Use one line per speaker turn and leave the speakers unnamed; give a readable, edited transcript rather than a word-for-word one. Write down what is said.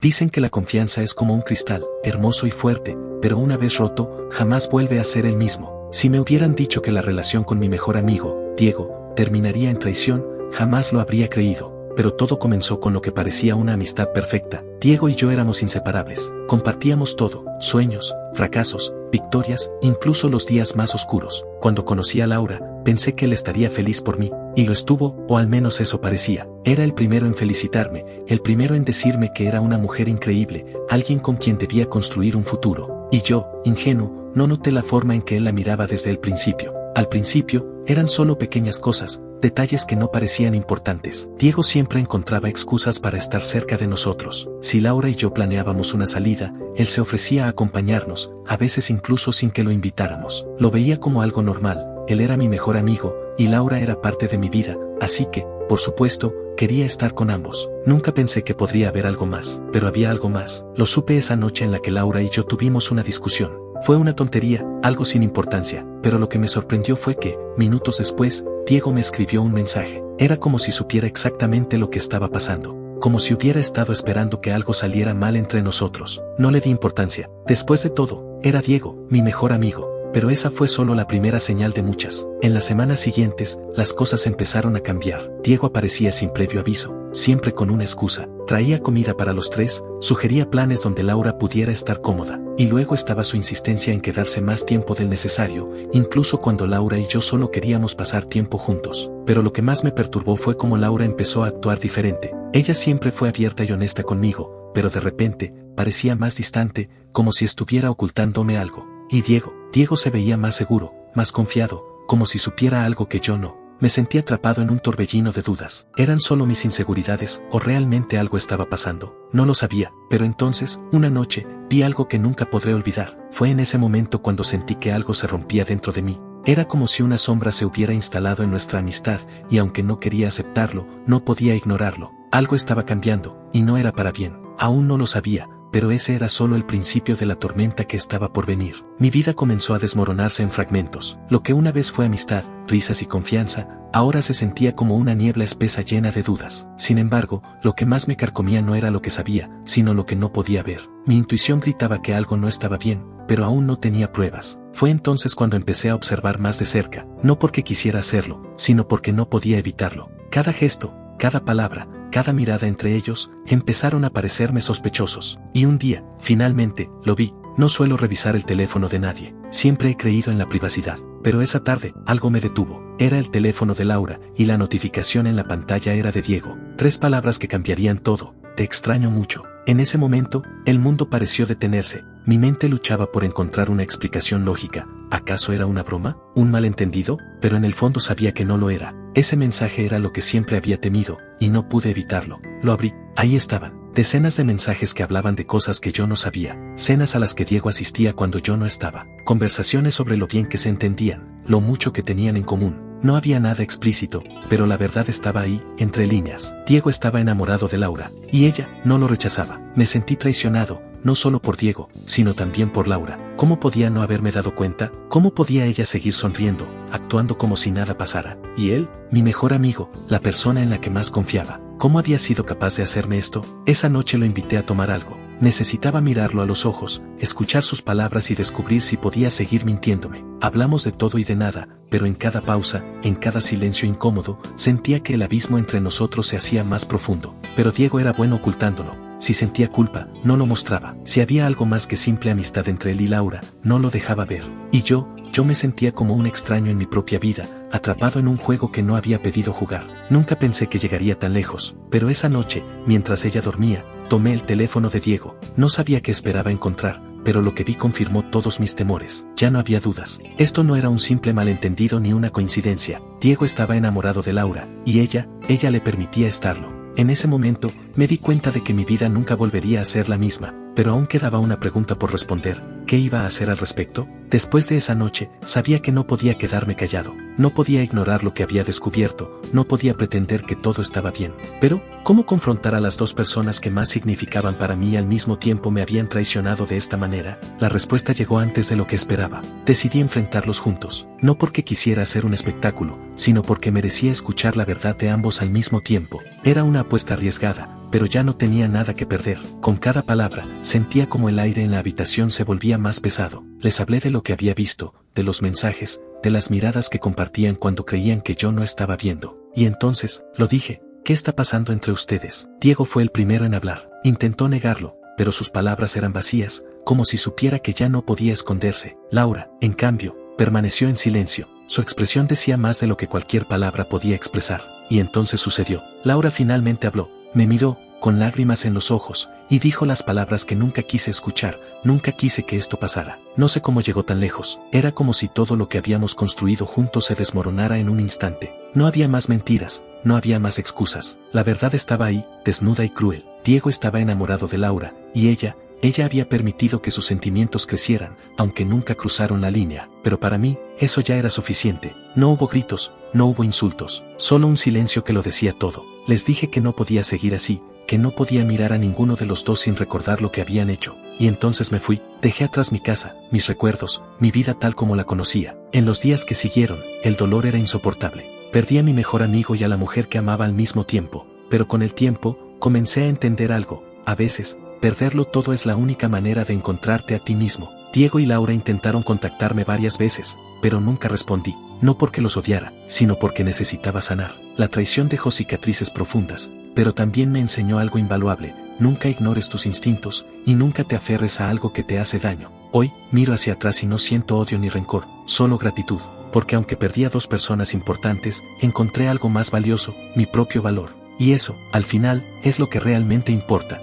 Dicen que la confianza es como un cristal, hermoso y fuerte, pero una vez roto, jamás vuelve a ser el mismo. Si me hubieran dicho que la relación con mi mejor amigo, Diego, terminaría en traición, jamás lo habría creído. Pero todo comenzó con lo que parecía una amistad perfecta. Diego y yo éramos inseparables. Compartíamos todo, sueños, fracasos, victorias, incluso los días más oscuros. Cuando conocí a Laura, pensé que él estaría feliz por mí. Y lo estuvo, o al menos eso parecía. Era el primero en felicitarme, el primero en decirme que era una mujer increíble, alguien con quien debía construir un futuro. Y yo, ingenuo, no noté la forma en que él la miraba desde el principio. Al principio, eran solo pequeñas cosas, detalles que no parecían importantes. Diego siempre encontraba excusas para estar cerca de nosotros. Si Laura y yo planeábamos una salida, él se ofrecía a acompañarnos, a veces incluso sin que lo invitáramos. Lo veía como algo normal, él era mi mejor amigo, y Laura era parte de mi vida, así que, por supuesto, quería estar con ambos. Nunca pensé que podría haber algo más, pero había algo más. Lo supe esa noche en la que Laura y yo tuvimos una discusión. Fue una tontería, algo sin importancia, pero lo que me sorprendió fue que, minutos después, Diego me escribió un mensaje. Era como si supiera exactamente lo que estaba pasando, como si hubiera estado esperando que algo saliera mal entre nosotros. No le di importancia. Después de todo, era Diego, mi mejor amigo. Pero esa fue solo la primera señal de muchas. En las semanas siguientes, las cosas empezaron a cambiar. Diego aparecía sin previo aviso, siempre con una excusa. Traía comida para los tres, sugería planes donde Laura pudiera estar cómoda. Y luego estaba su insistencia en quedarse más tiempo del necesario, incluso cuando Laura y yo solo queríamos pasar tiempo juntos. Pero lo que más me perturbó fue cómo Laura empezó a actuar diferente. Ella siempre fue abierta y honesta conmigo, pero de repente, parecía más distante, como si estuviera ocultándome algo. Y Diego se veía más seguro, más confiado, como si supiera algo que yo no. Me sentí atrapado en un torbellino de dudas. ¿Eran solo mis inseguridades o realmente algo estaba pasando? No lo sabía, pero entonces, una noche, vi algo que nunca podré olvidar. Fue en ese momento cuando sentí que algo se rompía dentro de mí. Era como si una sombra se hubiera instalado en nuestra amistad, y aunque no quería aceptarlo, no podía ignorarlo. Algo estaba cambiando, y no era para bien. Aún no lo sabía, pero ese era solo el principio de la tormenta que estaba por venir. Mi vida comenzó a desmoronarse en fragmentos. Lo que una vez fue amistad, risas y confianza, ahora se sentía como una niebla espesa llena de dudas. Sin embargo, lo que más me carcomía no era lo que sabía, sino lo que no podía ver. Mi intuición gritaba que algo no estaba bien, pero aún no tenía pruebas. Fue entonces cuando empecé a observar más de cerca, no porque quisiera hacerlo, sino porque no podía evitarlo. Cada gesto, cada palabra, cada mirada entre ellos, empezaron a parecerme sospechosos. Y un día, finalmente, lo vi. No suelo revisar el teléfono de nadie. Siempre he creído en la privacidad. Pero esa tarde, algo me detuvo. Era el teléfono de Laura, y la notificación en la pantalla era de Diego. 3 palabras que cambiarían todo. Te extraño mucho. En ese momento, el mundo pareció detenerse. Mi mente luchaba por encontrar una explicación lógica. ¿Acaso era una broma? ¿Un malentendido? Pero en el fondo sabía que no lo era. Ese mensaje era lo que siempre había temido, y no pude evitarlo. Lo abrí. Ahí estaban. Decenas de mensajes que hablaban de cosas que yo no sabía. Cenas a las que Diego asistía cuando yo no estaba. Conversaciones sobre lo bien que se entendían, lo mucho que tenían en común. No había nada explícito, pero la verdad estaba ahí, entre líneas. Diego estaba enamorado de Laura, y ella no lo rechazaba. Me sentí traicionado, no solo por Diego, sino también por Laura. ¿Cómo podía no haberme dado cuenta? ¿Cómo podía ella seguir sonriendo, actuando como si nada pasara? Y él, mi mejor amigo, la persona en la que más confiaba. ¿Cómo había sido capaz de hacerme esto? Esa noche lo invité a tomar algo. Necesitaba mirarlo a los ojos, escuchar sus palabras y descubrir si podía seguir mintiéndome. Hablamos de todo y de nada, pero en cada pausa, en cada silencio incómodo, sentía que el abismo entre nosotros se hacía más profundo. Pero Diego era bueno ocultándolo. Si sentía culpa, no lo mostraba. Si había algo más que simple amistad entre él y Laura, no lo dejaba ver. Y yo me sentía como un extraño en mi propia vida, atrapado en un juego que no había pedido jugar. Nunca pensé que llegaría tan lejos, pero esa noche, mientras ella dormía, tomé el teléfono de Diego. No sabía qué esperaba encontrar, pero lo que vi confirmó todos mis temores. Ya no había dudas. Esto no era un simple malentendido ni una coincidencia. Diego estaba enamorado de Laura, y ella le permitía estarlo. En ese momento, me di cuenta de que mi vida nunca volvería a ser la misma, pero aún quedaba una pregunta por responder. ¿Qué iba a hacer al respecto? Después de esa noche, sabía que no podía quedarme callado. No podía ignorar lo que había descubierto, no podía pretender que todo estaba bien. Pero, ¿cómo confrontar a las dos personas que más significaban para mí y al mismo tiempo me habían traicionado de esta manera? La respuesta llegó antes de lo que esperaba. Decidí enfrentarlos juntos, no porque quisiera hacer un espectáculo, sino porque merecía escuchar la verdad de ambos al mismo tiempo. Era una apuesta arriesgada, pero ya no tenía nada que perder. Con cada palabra, sentía como el aire en la habitación se volvía más pesado. Les hablé de lo que había visto, de los mensajes, de las miradas que compartían cuando creían que yo no estaba viendo. Y entonces, lo dije, ¿qué está pasando entre ustedes? Diego fue el primero en hablar. Intentó negarlo, pero sus palabras eran vacías, como si supiera que ya no podía esconderse. Laura, en cambio, permaneció en silencio. Su expresión decía más de lo que cualquier palabra podía expresar. Y entonces sucedió. Laura finalmente habló. Me miró, con lágrimas en los ojos, y dijo las palabras que nunca quise escuchar, nunca quise que esto pasara. No sé cómo llegó tan lejos, era como si todo lo que habíamos construido juntos se desmoronara en un instante. No había más mentiras, no había más excusas, la verdad estaba ahí, desnuda y cruel. Diego estaba enamorado de Laura, y ella había permitido que sus sentimientos crecieran, aunque nunca cruzaron la línea. Pero para mí, eso ya era suficiente. No hubo gritos, no hubo insultos, solo un silencio que lo decía todo. Les dije que no podía seguir así, que no podía mirar a ninguno de los dos sin recordar lo que habían hecho. Y entonces me fui, dejé atrás mi casa, mis recuerdos, mi vida tal como la conocía. En los días que siguieron, el dolor era insoportable. Perdí a mi mejor amigo y a la mujer que amaba al mismo tiempo. Pero con el tiempo, comencé a entender algo. A veces, perderlo todo es la única manera de encontrarte a ti mismo. Diego y Laura intentaron contactarme varias veces, pero nunca respondí. No porque los odiara, sino porque necesitaba sanar. La traición dejó cicatrices profundas, pero también me enseñó algo invaluable. Nunca ignores tus instintos, y nunca te aferres a algo que te hace daño. Hoy, miro hacia atrás y no siento odio ni rencor, solo gratitud. Porque aunque perdí a dos personas importantes, encontré algo más valioso, mi propio valor. Y eso, al final, es lo que realmente importa.